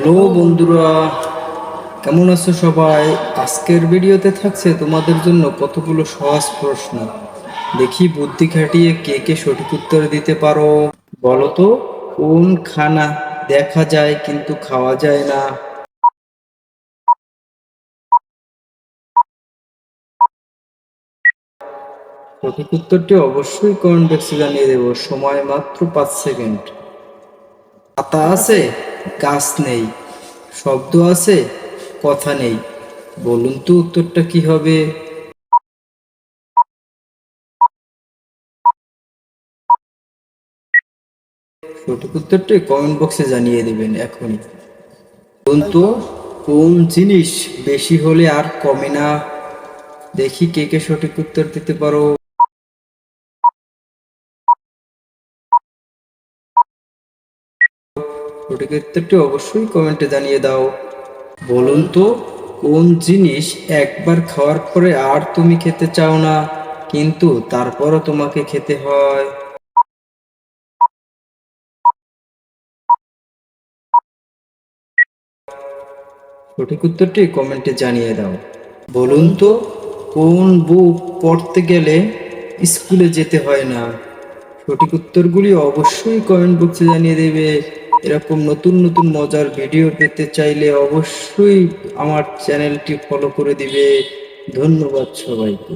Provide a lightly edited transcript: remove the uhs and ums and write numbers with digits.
Hello বন্ধুরা, কেমন আছো সবাই? আজকের ভিডিওতে থাকছে তোমাদের জন্য কতগুলো সহজ প্রশ্ন। দেখি বুদ্ধি খাটিয়ে কে কে সঠিক উত্তর দিতে পারো। বলো তো, কোন খানা দেখা যায় কিন্তু খাওয়া যায় না? সঠিক উত্তরটি অবশ্যই কমেন্ট বক্সে জানিয়ে দেব, সময় মাত্র 5 সেকেন্ড। পাতা আছে, গাছ নেই, শব্দ আছে, কথা নেই, বলুন তো উত্তরটা কি হবে? সঠিক উত্তরটি কমেন্ট বক্সে জানিয়ে দিবেন এখনই। বলুন তো, কোন জিনিস বেশি হলে আর কমে না? দেখি কে কে সঠিক উত্তর দিতে পারো। সঠিক উত্তরটি অবশ্যই কমেন্টে জানিয়ে দাও। বলুন তো, কোন জিনিস একবার খাওয়ার পরে আর তুমি খেতে চাও না, কিন্তু তারপরও তোমাকে খেতে হয়? সঠিক উত্তরটি কমেন্টে জানিয়ে দাও। বলুন তো, কোন বুক পড়তে গেলে স্কুলে যেতে হয় না? সঠিক উত্তরগুলি অবশ্যই কমেন্ট বক্সে জানিয়ে দেবে। এরকম নতুন নতুন মজার ভিডিও পেতে চাইলে অবশ্যই আমার চ্যানেলটি ফলো করে দিবে। ধন্যবাদ সবাইকে।